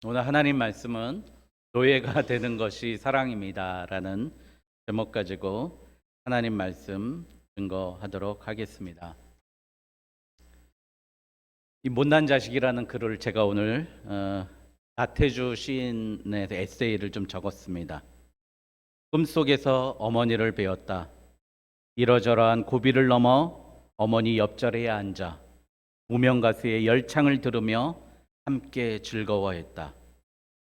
오늘 하나님 말씀은 노예가 되는 것이 사랑입니다라는 제목 가지고 하나님 말씀 증거하도록 하겠습니다. 이 못난 자식이라는 글을 제가 오늘 나태주 시인의 에세이를 좀 적었습니다. 꿈속에서 어머니를 배웠다. 이러저러한 고비를 넘어 어머니 옆자리에 앉아 무명 가수의 열창을 들으며 함께 즐거워했다.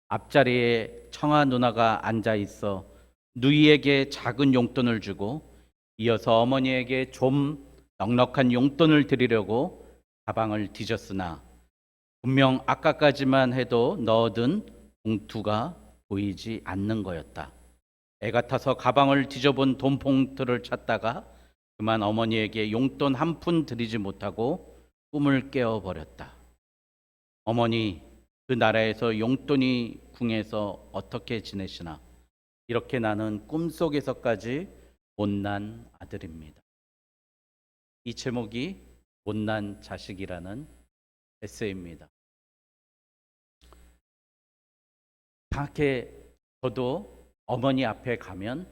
앞자리에 청아 누나가 앉아 있어 누이에게 작은 용돈을 주고 이어서 어머니에게 좀 넉넉한 용돈을 드리려고 가방을 뒤졌으나 분명 아까까지만 해도 넣어둔 봉투가 보이지 않는 거였다. 애 같아서 가방을 뒤져본 돈 봉투를 찾다가 그만 어머니에게 용돈 한 푼 드리지 못하고 꿈을 깨어버렸다. 어머니, 그 나라에서 용돈이 궁해서 어떻게 지내시나? 이렇게 나는 꿈속에서까지 못난 아들입니다. 이 제목이 못난 자식이라는 에세이입니다. 이렇게 저도 어머니 앞에 가면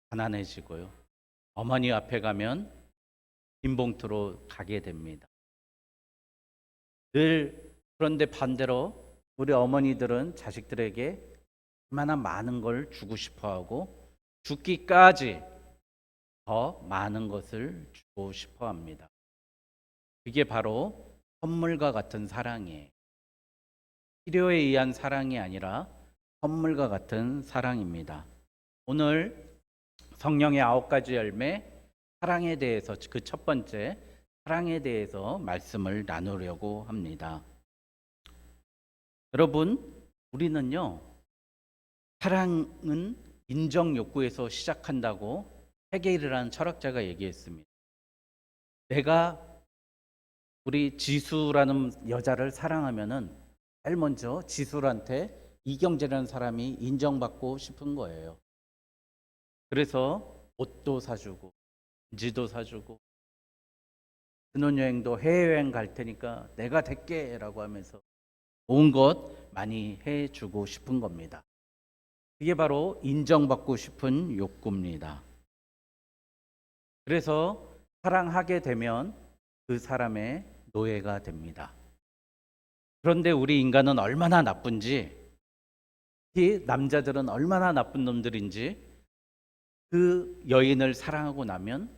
가난해지고요. 어머니 앞에 가면 빈봉투로 가게 됩니다. 늘 그런데 반대로 우리 어머니들은 자식들에게 얼마나 많은 걸 주고 싶어하고 죽기까지 더 많은 것을 주고 싶어합니다. 그게 바로 선물과 같은 사랑이에요. 필요에 의한 사랑이 아니라 선물과 같은 사랑입니다. 오늘 성령의 9가지 열매 사랑에 대해서 그 첫 번째 사랑에 대해서 말씀을 나누려고 합니다. 여러분, 우리는요, 사랑은 인정 욕구에서 시작한다고 헤겔이라는 철학자가 얘기했습니다. 내가 우리 지수라는 여자를 사랑하면은 제일 먼저 지수한테 이경재라는 사람이 인정받고 싶은 거예요. 그래서 옷도 사주고 반지도 사주고 신혼여행도 해외여행 갈 테니까 내가 될게 라고 하면서 좋은 것 많이 해주고 싶은 겁니다. 그게 바로 인정받고 싶은 욕구입니다. 그래서 사랑하게 되면 그 사람의 노예가 됩니다. 그런데 우리 인간은 얼마나 나쁜지, 특히 남자들은 얼마나 나쁜 놈들인지 그 여인을 사랑하고 나면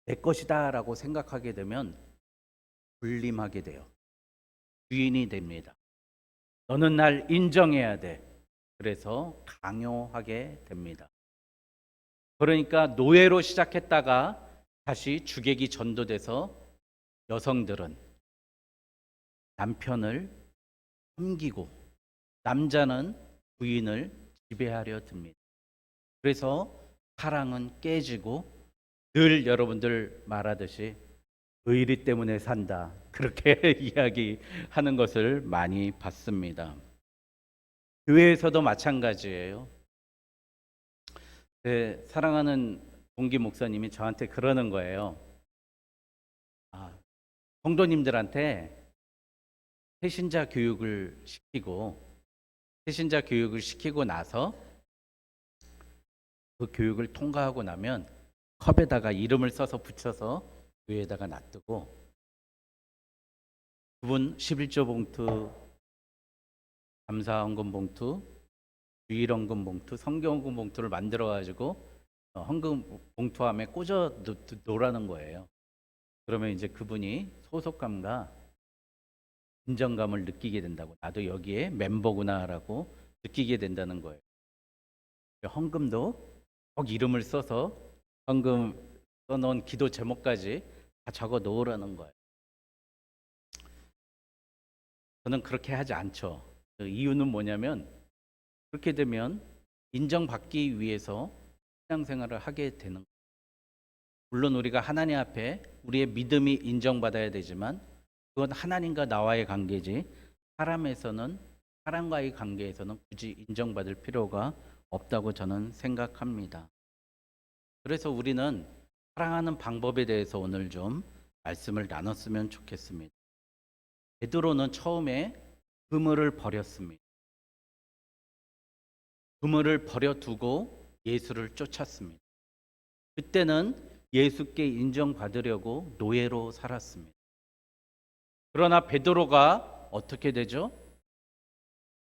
내 것이다 라고 생각하게 되면 군림하게 돼요. 주인이 됩니다. 너는 날 인정해야 돼. 그래서 강요하게 됩니다. 그러니까 노예로 시작했다가 다시 주객이 전도돼서 여성들은 남편을 섬기고 남자는 부인을 지배하려 듭니다. 그래서 사랑은 깨지고 늘 여러분들 말하듯이 의리 때문에 산다. 그렇게 이야기하는 것을 많이 봤습니다. 교회에서도 마찬가지예요. 제 사랑하는 동기 목사님이 저한테 그러는 거예요. 성도님들한테 새신자 교육을 시키고 나서 그 교육을 통과하고 나면 컵에다가 이름을 써서 붙여서 교회에다가 놔두고 그분 11조 봉투, 감사헌금 봉투, 주일헌금 봉투, 성경헌금 봉투를 만들어 가지고 헌금 봉투함에 꽂아 놓으라는 거예요. 그러면 이제 그분이 소속감과 인정감을 느끼게 된다고, 나도 여기에 멤버구나라고 느끼게 된다는 거예요. 헌금도 꼭 이름을 써서 헌금 써놓은 기도 제목까지 다 적어 놓으라는 거예요. 저는 그렇게 하지 않죠. 그 이유는 뭐냐면 그렇게 되면 인정받기 위해서 신앙생활을 하게 되는 거예요. 물론 우리가 하나님 앞에 우리의 믿음이 인정받아야 되지만 그건 하나님과 나와의 관계지 사람과의 관계에서는 굳이 인정받을 필요가 없다고 저는 생각합니다. 그래서 우리는 사랑하는 방법에 대해서 오늘 좀 말씀을 나눴으면 좋겠습니다. 베드로는 처음에 그물을 버렸습니다. 그물을 버려두고 예수를 쫓았습니다. 그때는 예수께 인정받으려고 노예로 살았습니다. 그러나 베드로가 어떻게 되죠?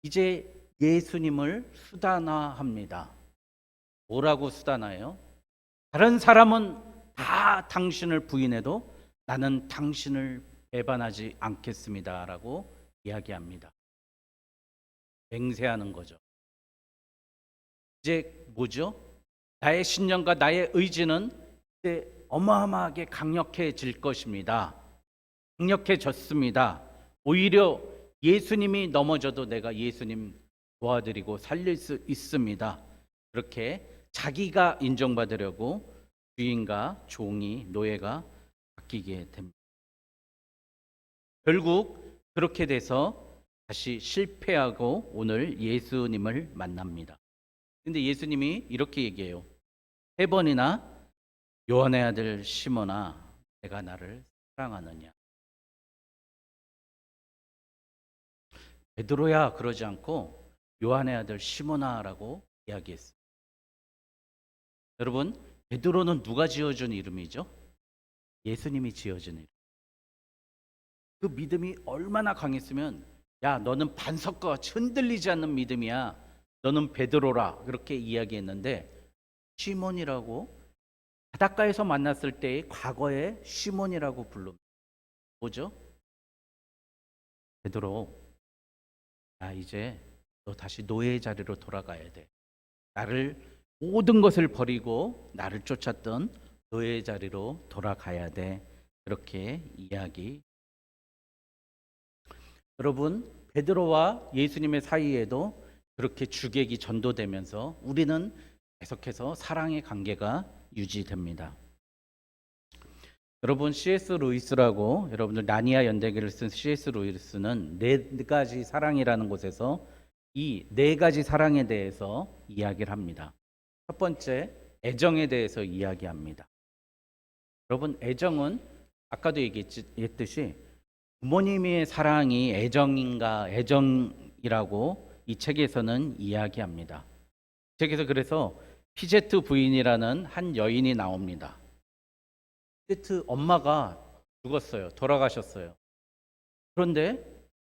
이제 예수님을 수단화합니다. 뭐라고 수단화해요? 다른 사람은 다 당신을 부인해도 나는 당신을 배반하지 않겠습니다라고 이야기합니다. 맹세하는 거죠. 이제 뭐죠? 나의 신념과 나의 의지는 이제 어마어마하게 강력해질 것입니다. 강력해졌습니다. 오히려 예수님이 넘어져도 내가 예수님 도와드리고 살릴 수 있습니다. 그렇게 자기가 인정받으려고 주인과 종이 노예가 바뀌게 됩니다. 결국 그렇게 돼서 다시 실패하고 오늘 예수님을 만납니다. 근데 예수님이 이렇게 얘기해요. 3번이나 요한의 아들 시몬아, 내가 나를 사랑하느냐? 베드로야 그러지 않고 요한의 아들 시몬아라고 이야기했어요. 여러분, 베드로는 누가 지어준 이름이죠? 예수님이 지어준 이름. 그 믿음이 얼마나 강했으면 야, 너는 반석과 같이 흔들리지 않는 믿음이야. 너는 베드로라. 그렇게 이야기했는데 시몬이라고 바닷가에서 만났을 때의 과거에 시몬이라고 부릅니다. 뭐죠? 베드로, 이제 너 다시 노예의 자리로 돌아가야 돼. 나를 모든 것을 버리고 나를 쫓았던 노예의 자리로 돌아가야 돼. 그렇게 이야기. 여러분, 베드로와 예수님의 사이에도 그렇게 주객이 전도되면서 우리는 계속해서 사랑의 관계가 유지됩니다. 여러분, C.S. 루이스라고 여러분들 나니아 연대기를 쓴 C.S. 루이스는 4가지 사랑이라는 곳에서 이 4가지 사랑에 대해서 이야기를 합니다. 첫 번째, 애정에 대해서 이야기합니다. 여러분, 애정은 아까도 얘기했듯이 부모님의 사랑이 애정이라고 이 책에서는 이야기합니다. 책에서 그래서 피제트 부인이라는 한 여인이 나옵니다. 피제트 엄마가 죽었어요. 돌아가셨어요. 그런데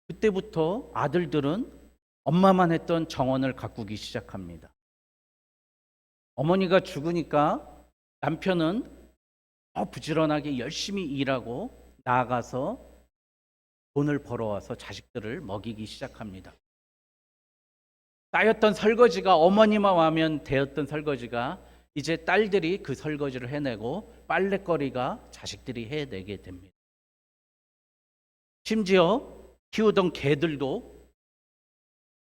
그때부터 아들들은 엄마만 했던 정원을 가꾸기 시작합니다. 어머니가 죽으니까 남편은 부지런하게 열심히 일하고 나아가서 돈을 벌어와서 자식들을 먹이기 시작합니다. 쌓였던 설거지가 어머니만 와면 되었던 설거지가 이제 딸들이 그 설거지를 해내고 빨랫거리가 자식들이 해내게 됩니다. 심지어 키우던 개들도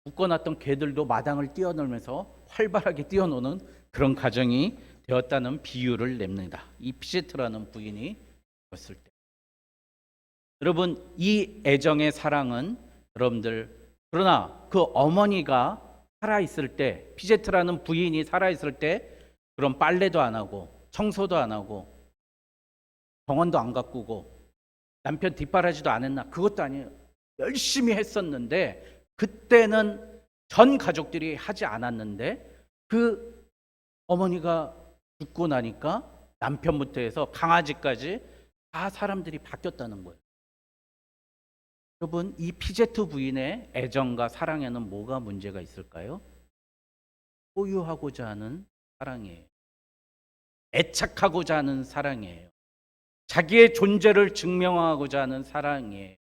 묶어놨던 개들도 마당을 뛰어놀면서 활발하게 뛰어노는 그런 가정이 되었다는 비유를 냅니다. 이 피제트라는 부인이 죽었을 때. 여러분, 이 애정의 사랑은 여러분들, 그러나 그 어머니가 살아있을 때, 피제트라는 부인이 살아있을 때 그런 빨래도 안 하고 청소도 안 하고 정원도 안 가꾸고 남편 뒷바라지도 안 했나? 그것도 아니에요. 열심히 했었는데 그때는 전 가족들이 하지 않았는데 그 어머니가 죽고 나니까 남편부터 해서 강아지까지 다 사람들이 바뀌었다는 거예요. 여러분, 이 피제트 부인의 애정과 사랑에는 뭐가 문제가 있을까요? 소유하고자 하는 사랑이에요. 애착하고자 하는 사랑이에요. 자기의 존재를 증명하고자 하는 사랑이에요.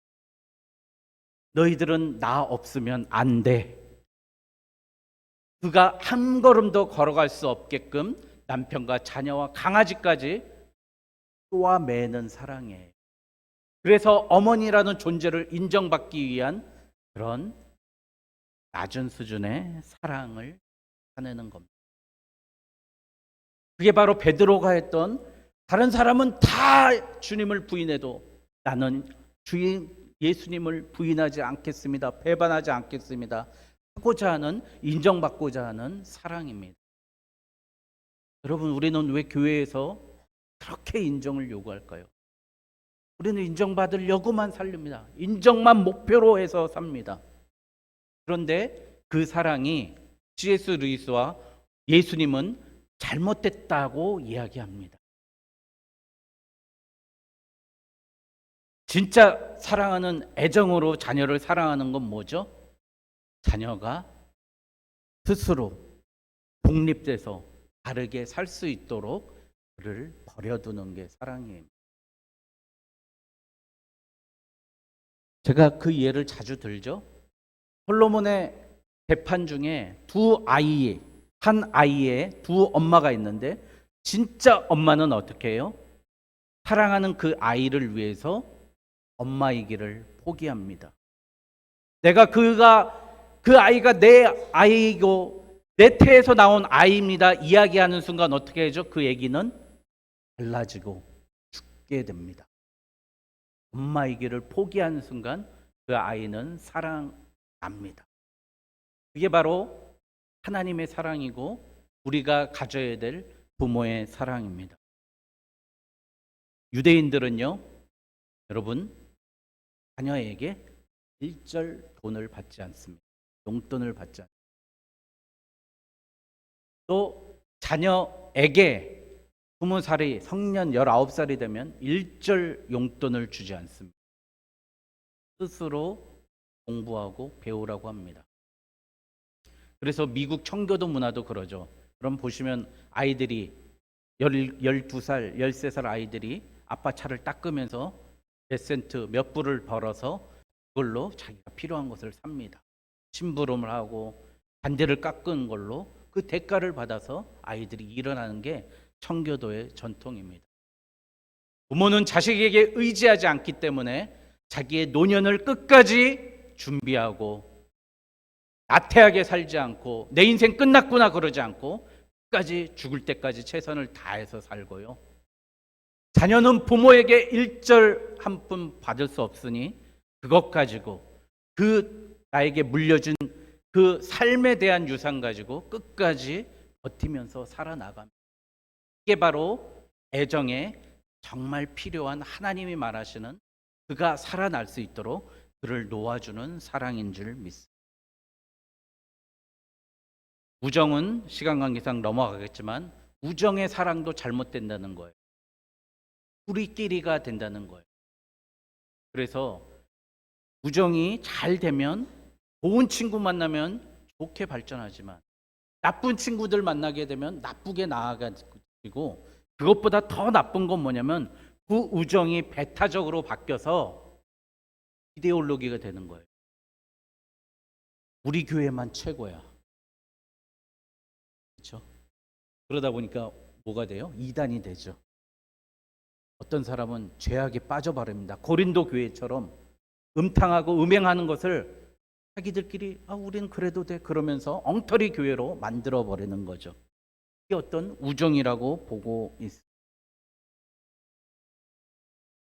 너희들은 나 없으면 안 돼. 그가 한 걸음도 걸어갈 수 없게끔 남편과 자녀와 강아지까지 쏘아매는 사랑이에요. 그래서 어머니라는 존재를 인정받기 위한 그런 낮은 수준의 사랑을 나타내는 겁니다. 그게 바로 베드로가 했던, 다른 사람은 다 주님을 부인해도 나는 주인 예수님을 부인하지 않겠습니다. 배반하지 않겠습니다. 하고자 하는, 인정받고자 하는 사랑입니다. 여러분, 우리는 왜 교회에서 그렇게 인정을 요구할까요? 우리는 인정받으려고만 살립니다. 인정만 목표로 해서 삽니다. 그런데 그 사랑이 C.S. 루이스와 예수님은 잘못됐다고 이야기합니다. 진짜 사랑하는 애정으로 자녀를 사랑하는 건 뭐죠? 자녀가 스스로 독립돼서 다르게 살 수 있도록 그를 버려두는 게 사랑이에요. 제가 그 예를 자주 들죠. 솔로몬의 재판 중에 한 아이의 두 엄마가 있는데 진짜 엄마는 어떻게 해요? 사랑하는 그 아이를 위해서 엄마이기를 포기합니다. 그 아이가 내 아이고 내 태에서 나온 아이입니다 이야기하는 순간 어떻게 하죠? 그 얘기는 달라지고 죽게 됩니다. 엄마이기를 포기하는 순간 그 아이는 사랑합니다. 그게 바로 하나님의 사랑이고 우리가 가져야 될 부모의 사랑입니다. 유대인들은요, 여러분, 자녀에게 일절 돈을 받지 않습니다. 용돈을 받지 않습니다. 또 자녀에게 20살이 성년 19살이 되면 일절 용돈을 주지 않습니다. 스스로 공부하고 배우라고 합니다. 그래서 미국 청교도 문화도 그러죠. 그럼 보시면 아이들이 12살, 13살 아이들이 아빠 차를 닦으면서 몇 센트, 몇 불을 벌어서 그걸로 자기가 필요한 것을 삽니다. 심부름을 하고 반대를 깎은 걸로 그 대가를 받아서 아이들이 일어나는 게 청교도의 전통입니다. 부모는 자식에게 의지하지 않기 때문에 자기의 노년을 끝까지 준비하고 나태하게 살지 않고 내 인생 끝났구나 그러지 않고 끝까지 죽을 때까지 최선을 다해서 살고요. 자녀는 부모에게 일절 한 푼 받을 수 없으니 그것 가지고 나에게 물려준 그 삶에 대한 유산 가지고 끝까지 버티면서 살아나갑니다. 이게 바로 애정에 정말 필요한 하나님이 말하시는 그가 살아날 수 있도록 그를 놓아주는 사랑인 줄 믿습니다. 우정은 시간 관계상 넘어가겠지만 우정의 사랑도 잘못된다는 거예요. 우리끼리가 된다는 거예요. 그래서 우정이 잘 되면 좋은 친구 만나면 좋게 발전하지만 나쁜 친구들 만나게 되면 나쁘게 나아가지고 그것보다 더 나쁜 건 뭐냐면 그 우정이 배타적으로 바뀌어서 이데올로기가 되는 거예요. 우리 교회만 최고야. 그렇죠? 그러다 보니까 뭐가 돼요? 이단이 되죠. 어떤 사람은 죄악에 빠져버립니다. 고린도 교회처럼 음탕하고 음행하는 것을 자기들끼리 우린 그래도 돼 그러면서 엉터리 교회로 만들어 버리는 거죠. 이게 어떤 우정이라고 보고 있습니다.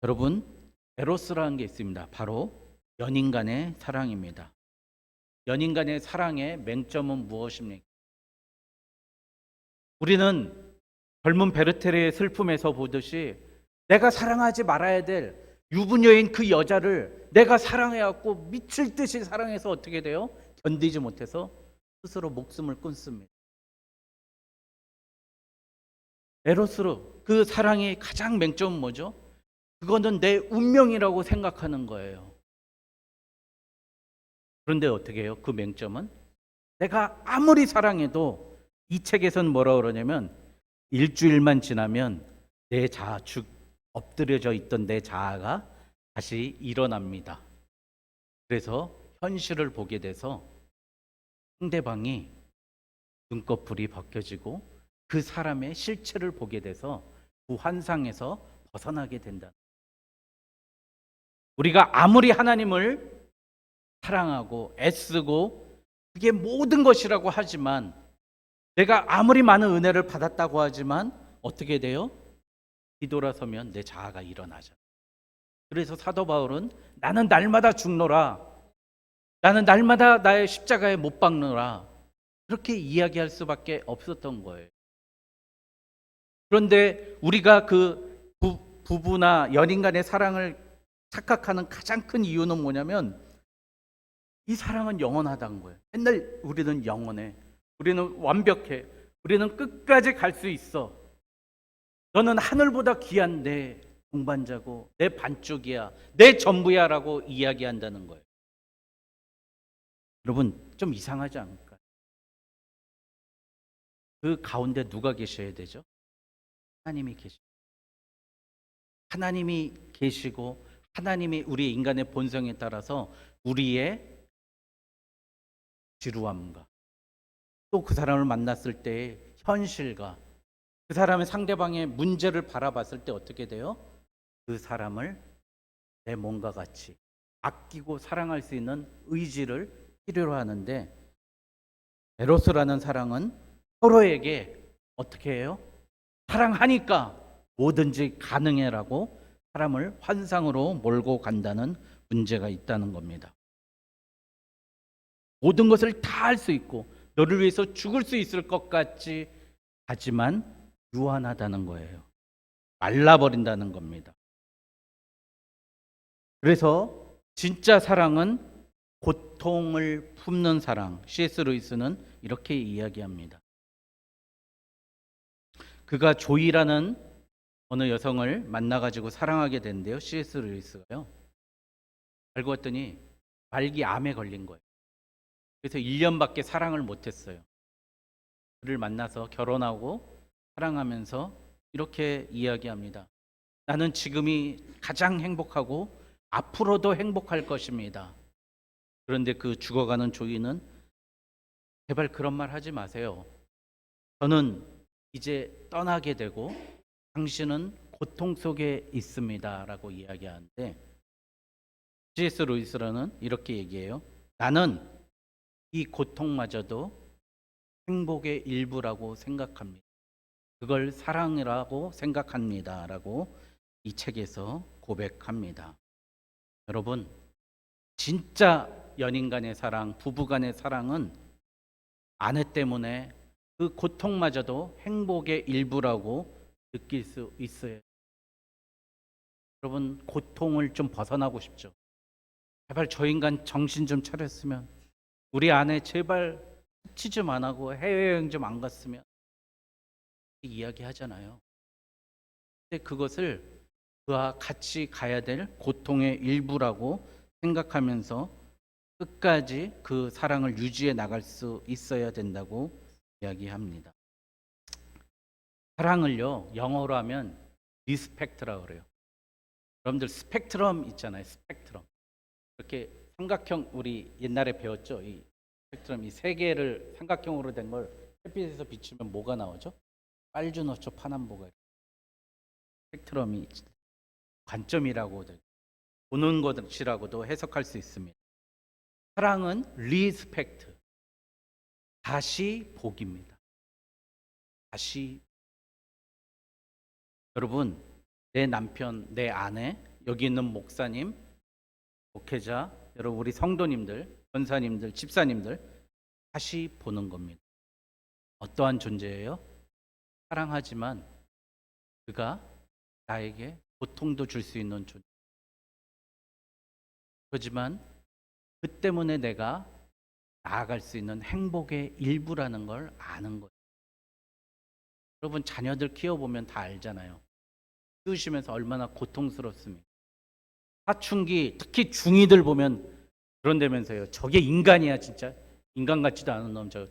여러분, 에로스라는 게 있습니다. 바로 연인 간의 사랑입니다. 연인 간의 사랑의 맹점은 무엇입니까? 우리는 젊은 베르테르의 슬픔에서 보듯이 내가 사랑하지 말아야 될 유부녀인 그 여자를 내가 사랑해갖고 미칠 듯이 사랑해서 어떻게 돼요? 견디지 못해서 스스로 목숨을 끊습니다. 에로스로 그 사랑의 가장 맹점은 뭐죠? 그거는 내 운명이라고 생각하는 거예요. 그런데 어떻게 해요? 그 맹점은 내가 아무리 사랑해도 이 책에서는 뭐라고 그러냐면 일주일만 지나면 내 자아, 즉 엎드려져 있던 내 자아가 다시 일어납니다. 그래서 현실을 보게 돼서 상대방이 눈꺼풀이 벗겨지고 그 사람의 실체를 보게 돼서 그 환상에서 벗어나게 된다. 우리가 아무리 하나님을 사랑하고 애쓰고 그게 모든 것이라고 하지만 내가 아무리 많은 은혜를 받았다고 하지만 어떻게 돼요? 뒤돌아서면 내 자아가 일어나죠. 그래서 사도 바울은 나는 날마다 죽노라. 나는 날마다 나의 십자가에 못 박노라. 그렇게 이야기할 수밖에 없었던 거예요. 그런데 우리가 그 부부나 연인 간의 사랑을 착각하는 가장 큰 이유는 뭐냐면 이 사랑은 영원하다는 거예요. 맨날 우리는 영원해. 우리는 완벽해. 우리는 끝까지 갈 수 있어. 너는 하늘보다 귀한 내 동반자고 내 반쪽이야. 내 전부야라고 이야기한다는 거예요. 여러분, 좀 이상하지 않을까요? 그 가운데 누가 계셔야 되죠? 하나님이 계시고, 하나님이 계시고, 하나님이 우리 인간의 본성에 따라서 우리의 지루함과 또 그 사람을 만났을 때의 현실과 그 사람의 상대방의 문제를 바라봤을 때 어떻게 돼요? 그 사람을 내 몸과 같이 아끼고 사랑할 수 있는 의지를 필요로 하는데, 에로스라는 사랑은 서로에게 어떻게 해요? 사랑하니까 뭐든지 가능해라고 사람을 환상으로 몰고 간다는 문제가 있다는 겁니다. 모든 것을 다 할 수 있고 너를 위해서 죽을 수 있을 것 같지, 하지만 유한하다는 거예요. 말라버린다는 겁니다. 그래서 진짜 사랑은 고통을 품는 사랑. C.S. 루이스는 이렇게 이야기합니다. 그가 조이라는 어느 여성을 만나가지고 사랑하게 된대요. C.S. 루이스가요. 알고 봤더니 말기 암에 걸린 거예요. 그래서 1년밖에 사랑을 못했어요. 그를 만나서 결혼하고 사랑하면서 이렇게 이야기합니다. 나는 지금이 가장 행복하고 앞으로도 행복할 것입니다. 그런데 그 죽어가는 조이는 제발 그런 말 하지 마세요. 저는 이제 떠나게 되고 당신은 고통 속에 있습니다. 라고 이야기하는데, C.S. 루이스라는 이렇게 얘기해요. 나는 이 고통마저도 행복의 일부라고 생각합니다. 그걸 사랑이라고 생각합니다. 라고 이 책에서 고백합니다. 여러분, 진짜 연인 간의 사랑, 부부 간의 사랑은 아내 때문에 그 고통마저도 행복의 일부라고 느낄 수 있어요. 여러분, 고통을 좀 벗어나고 싶죠? 제발 저 인간 정신 좀 차렸으면, 우리 아내 제발 수치 좀 안 하고 해외여행 좀 안 갔으면, 이야기 하잖아요. 근데 그것을 그와 같이 가야 될 고통의 일부라고 생각하면서 끝까지 그 사랑을 유지해 나갈 수 있어야 된다고 이야기합니다. 사랑을요, 영어로 하면 리스펙트라고 그래요. 여러분들 스펙트럼 있잖아요. 스펙트럼. 이렇게 삼각형, 우리 옛날에 배웠죠. 이 스펙트럼, 이 세 개를 삼각형으로 된 걸 햇빛에서 비추면 뭐가 나오죠? 빨주노초 파남보가. 스펙트럼이 관점이라고 보는 것이라고도 해석할 수 있습니다. 사랑은 리스펙트, 다시 보기입니다. 다시. 여러분, 내 남편, 내 아내, 여기 있는 목사님, 목회자, 여러분 우리 성도님들, 권사님들, 집사님들 다시 보는 겁니다. 어떠한 존재예요? 사랑하지만 그가 나에게 고통도 줄 수 있는 존재. 그렇지만 그 때문에 내가 나아갈 수 있는 행복의 일부라는 걸 아는 거예요. 여러분, 자녀들 키워보면 다 알잖아요. 키우시면서 얼마나 고통스럽습니까? 사춘기, 특히 중2들 보면 그런다면서요. 저게 인간이야 진짜. 인간 같지도 않은 놈, 저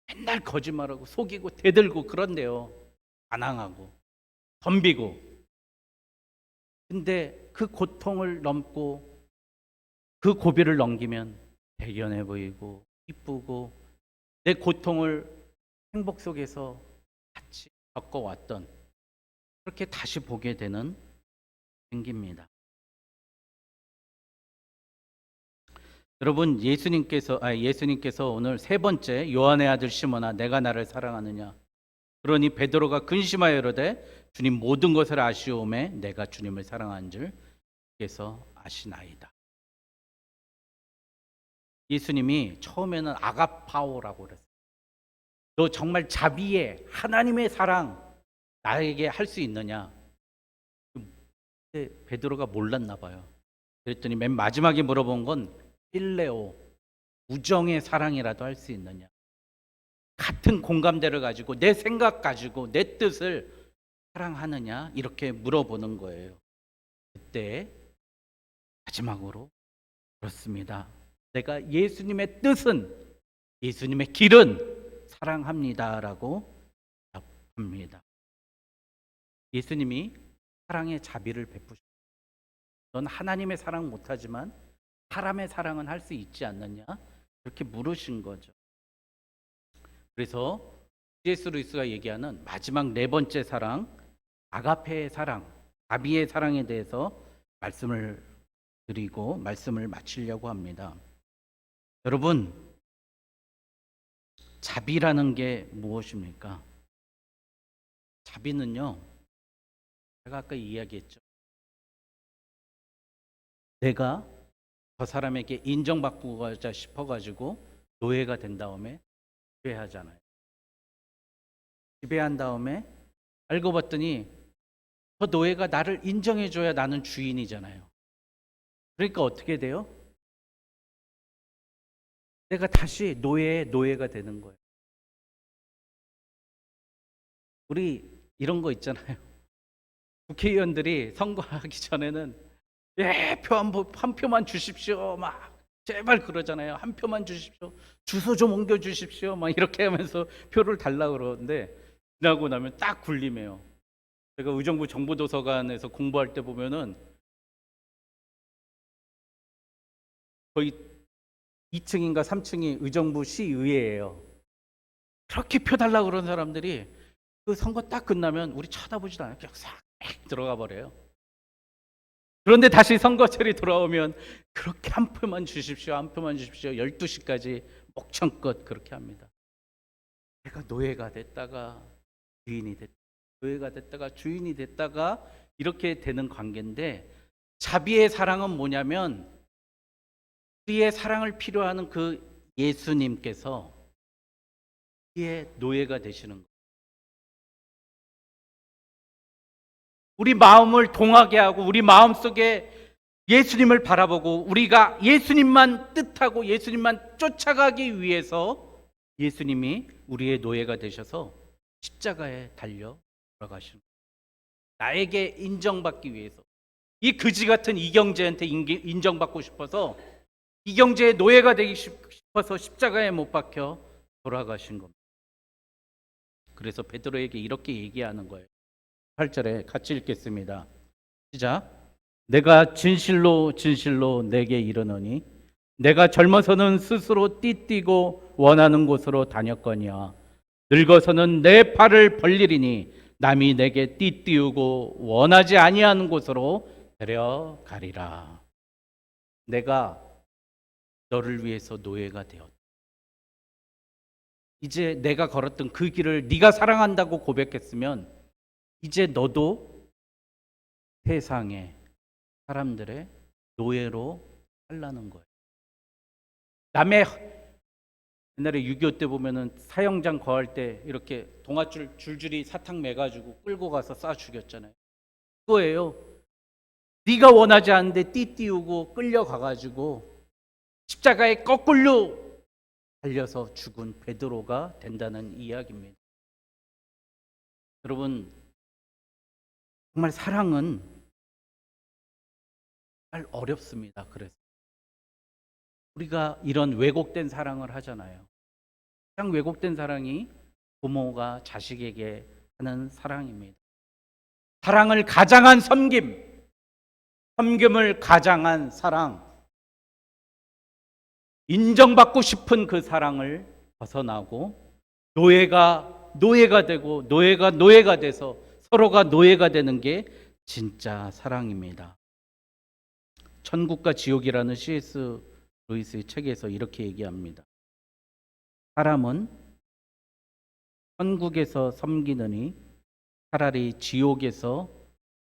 맨날 거짓말하고 속이고 대들고 그런데요. 반항하고 덤비고. 근데 그 고통을 넘고 그 고비를 넘기면 대견해 보이고 이쁘고, 내 고통을 행복 속에서 같이 겪어왔던, 그렇게 다시 보게 되는 생깁니다. 여러분, 예수님께서 오늘 세 번째, 요한의 아들 시몬아 내가 나를 사랑하느냐. 그러니 베드로가 근심하여 이르되 주님, 모든 것을 아시오매 내가 주님을 사랑하는 줄 주께서 아시나이다. 예수님이 처음에는 아가파오라고 그랬어요. 너 정말 자비의 하나님의 사랑 나에게 할 수 있느냐? 근데 베드로가 몰랐나 봐요. 그랬더니 맨 마지막에 물어본 건 필레오, 우정의 사랑이라도 할 수 있느냐? 같은 공감대를 가지고 내 생각 가지고 내 뜻을 사랑하느냐? 이렇게 물어보는 거예요. 그때 마지막으로 그렇습니다. 내가 예수님의 뜻은, 예수님의 길은 사랑합니다라고 답합니다. 예수님이 사랑의 자비를 베푸셨습니다. 넌 하나님의 사랑 못하지만 사람의 사랑은 할 수 있지 않느냐? 그렇게 물으신 거죠. 그래서 C.S. 루이스가 얘기하는 마지막 네 번째 사랑, 아가페의 사랑, 자비의 사랑에 대해서 말씀을 드리고 말씀을 마치려고 합니다. 여러분, 자비라는 게 무엇입니까? 자비는요, 제가 아까 이야기했죠. 내가 저 사람에게 인정받고자 싶어가지고 노예가 된 다음에 지배하잖아요. 지배한 다음에 알고 봤더니 저 노예가 나를 인정해줘야 나는 주인이잖아요. 그러니까 어떻게 돼요? 내가 다시 노예의 노예가 되는 거예요. 우리 이런 거 있잖아요. 국회의원들이 선거하기 전에는 표 한 표만 주십시오. 막 제발 그러잖아요. 한 표만 주십시오. 주소 좀 옮겨 주십시오. 막 이렇게 하면서 표를 달라고 그러는데 지나고 나면 딱 굴림해요. 제가 의정부 정보도서관에서 공부할 때 보면은 거의 2층인가 3층이 의정부 시의회예요. 그렇게 표 달라고 그러는 사람들이 그 선거 딱 끝나면 우리 쳐다보지도 않아요. 그냥 싹 들어가 버려요. 그런데 다시 선거철이 돌아오면 그렇게 한 표만 주십시오. 한 표만 주십시오. 12시까지 목청껏 그렇게 합니다. 내가 노예가 됐다가 주인이 됐다. 노예가 됐다가 주인이 됐다가 이렇게 되는 관계인데, 자비의 사랑은 뭐냐면 우리의 사랑을 필요하는 그 예수님께서 우리의 노예가 되시는 거예요. 우리 마음을 동하게 하고 우리 마음속에 예수님을 바라보고 우리가 예수님만 뜻하고 예수님만 쫓아가기 위해서 예수님이 우리의 노예가 되셔서 십자가에 달려 돌아가시는 거예요. 나에게 인정받기 위해서. 이 그지 같은 이경재한테 인정받고 싶어서 이경재의 노예가 되기 싶어서 십자가에 못 박혀 돌아가신 겁니다. 그래서 베드로에게 이렇게 얘기하는 거예요. 8절에 같이 읽겠습니다. 시작. 내가 진실로 진실로 내게 이르노니 내가 젊어서는 스스로 띠띠고 원하는 곳으로 다녔거니와 늙어서는 내 팔을 벌리리니 남이 내게 띠띠우고 원하지 아니하는 곳으로 데려가리라. 내가 너를 위해서 노예가 되었다. 이제 내가 걸었던 그 길을 네가 사랑한다고 고백했으면 이제 너도 세상의 사람들의 노예로 살라는 거예요. 남의 옛날에 6.25 때 보면은 사형장 거할 때 이렇게 동아줄 줄줄이 사탕 매가지고 끌고 가서 쏴 죽였잖아요. 그거예요. 네가 원하지 않는데 띠띠우고 끌려가가지고 십자가에 거꾸로 달려서 죽은 베드로가 된다는 이야기입니다. 여러분, 정말 사랑은 정말 어렵습니다. 그래서 우리가 이런 왜곡된 사랑을 하잖아요. 가장 왜곡된 사랑이 부모가 자식에게 하는 사랑입니다. 사랑을 가장한 섬김, 섬김을 가장한 사랑, 인정받고 싶은 그 사랑을 벗어나고 노예가 되고 노예가 돼서 서로가 노예가 되는 게 진짜 사랑입니다. 천국과 지옥이라는 C.S. 루이스의 책에서 이렇게 얘기합니다. 사람은 천국에서 섬기느니 차라리 지옥에서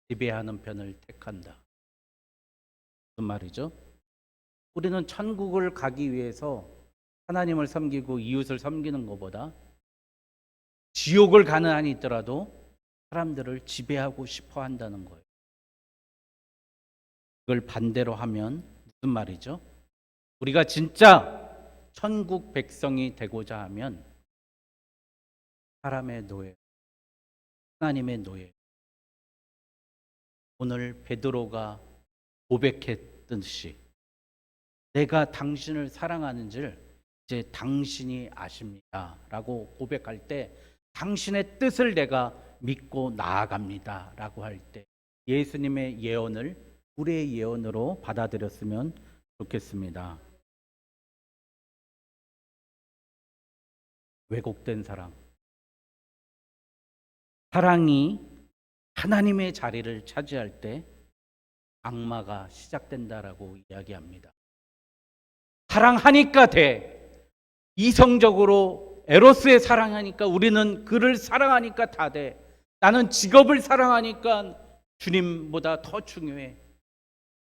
지배하는 편을 택한다. 무슨 말이죠? 우리는 천국을 가기 위해서 하나님을 섬기고 이웃을 섬기는 것보다 지옥을 가는 한이 있더라도 사람들을 지배하고 싶어 한다는 거예요. 그걸 반대로 하면 무슨 말이죠? 우리가 진짜 천국 백성이 되고자 하면 사람의 노예, 하나님의 노예. 오늘 베드로가 고백했듯이 내가 당신을 사랑하는 줄 이제 당신이 아십니다 라고 고백할 때 당신의 뜻을 내가 믿고 나아갑니다 라고 할 때 예수님의 예언을 우리의 예언으로 받아들였으면 좋겠습니다. 왜곡된 사랑, 사랑이 하나님의 자리를 차지할 때 악마가 시작된다라고 이야기합니다. 사랑하니까 돼. 이성적으로 에로스의 사랑하니까 우리는 그를 사랑하니까 다 돼. 나는 직업을 사랑하니까 주님보다 더 중요해.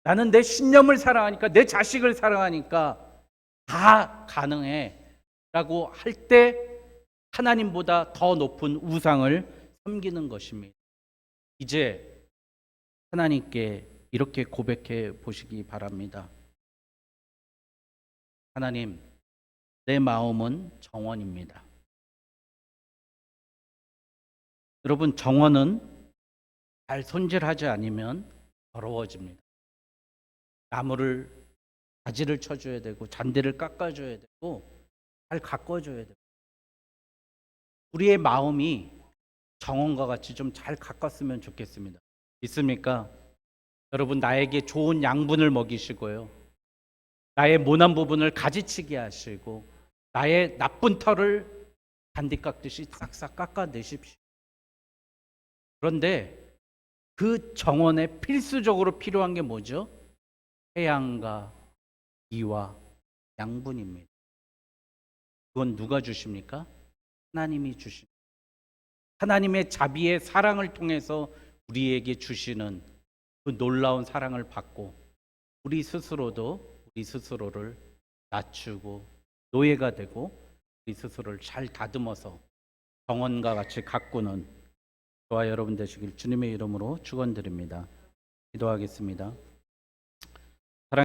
나는 내 신념을 사랑하니까, 내 자식을 사랑하니까 다 가능해 라고 할 때 하나님보다 더 높은 우상을 섬기는 것입니다. 이제 하나님께 이렇게 고백해 보시기 바랍니다. 하나님, 내 마음은 정원입니다. 여러분, 정원은 잘 손질하지 않으면 더러워집니다. 나무를 가지를 쳐줘야 되고 잔디를 깎아줘야 되고 잘 가꿔줘야 되고 우리의 마음이 정원과 같이 좀 잘 가꿨으면 좋겠습니다. 있습니까? 여러분, 나에게 좋은 양분을 먹이시고요. 나의 모난 부분을 가지치게 하시고 나의 나쁜 털을 잔디 깎듯이 싹싹 깎아내십시오. 그런데 그 정원에 필수적으로 필요한 게 뭐죠? 태양과 비와 양분입니다. 그건 누가 주십니까? 하나님이 주십니다. 하나님의 자비의 사랑을 통해서 우리에게 주시는 그 놀라운 사랑을 받고 우리 스스로도 우리 스스로를 낮추고 노예가 되고 우리 스스로를 잘 다듬어서 정원과 같이 가꾸는 저와 여러분 되시길 주님의 이름으로 축원드립니다. 기도하겠습니다.